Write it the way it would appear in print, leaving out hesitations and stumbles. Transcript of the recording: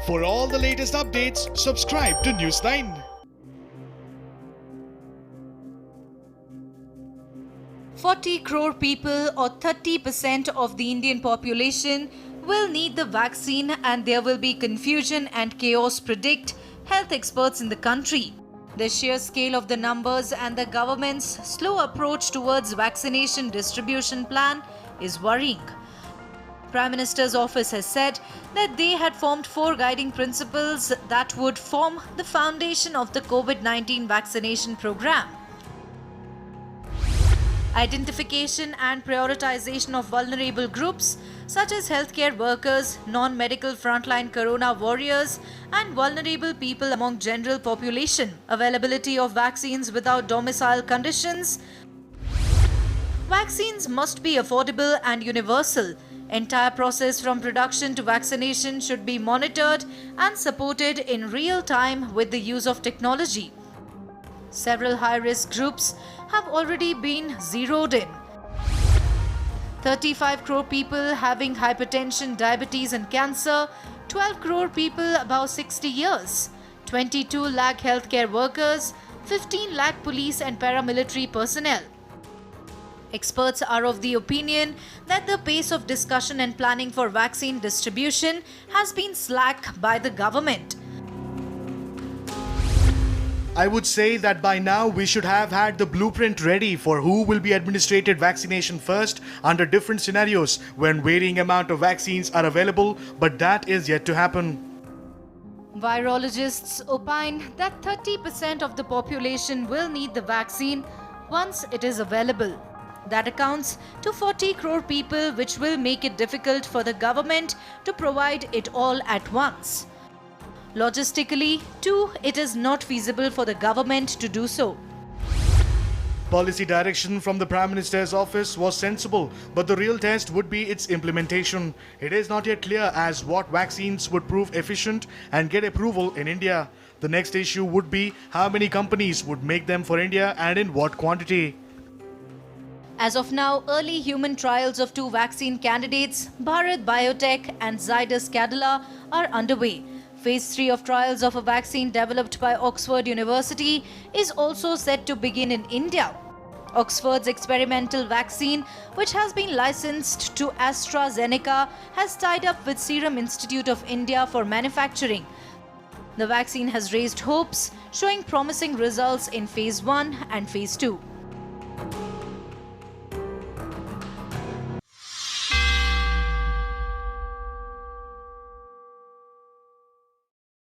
For all the latest updates, subscribe to News9. 40 crore people, or 30% of the Indian population, will need the vaccine, and there will be confusion and chaos, predict health experts in the country. The sheer scale of the numbers and the government's slow approach towards vaccination distribution plan is worrying. Prime Minister's office has said that they had formed 4 guiding principles that would form the foundation of the COVID-19 vaccination program. Identification and prioritization of vulnerable groups such as healthcare workers, non-medical frontline corona warriors, and vulnerable people among general population. Availability of vaccines without domicile conditions. Vaccines must be affordable and universal. Entire process from production to vaccination should be monitored and supported in real time with the use of technology. Several high-risk groups have already been zeroed in. 35 crore people having hypertension, diabetes and cancer, 12 crore people above 60 years, 22 lakh healthcare workers, 15 lakh police and paramilitary personnel. Experts are of the opinion that the pace of discussion and planning for vaccine distribution has been slack by the government. I would say that by now we should have had the blueprint ready for who will be administered vaccination first under different scenarios when varying amount of vaccines are available, but that is yet to happen. Virologists opine that 30% of the population will need the vaccine once it is available. That accounts to 40 crore people, which will make it difficult for the government to provide it all at once. Logistically, too, it is not feasible for the government to do so. Policy direction from the Prime Minister's office was sensible, but the real test would be its implementation. It is not yet clear as what vaccines would prove efficient and get approval in India. The next issue would be how many companies would make them for India and in what quantity. As of now, early human trials of 2 vaccine candidates, Bharat Biotech and Zydus Cadila, are underway. Phase 3 of trials of a vaccine developed by Oxford University is also set to begin in India. Oxford's experimental vaccine, which has been licensed to AstraZeneca, has tied up with Serum Institute of India for manufacturing. The vaccine has raised hopes, showing promising results in Phase 1 and Phase 2.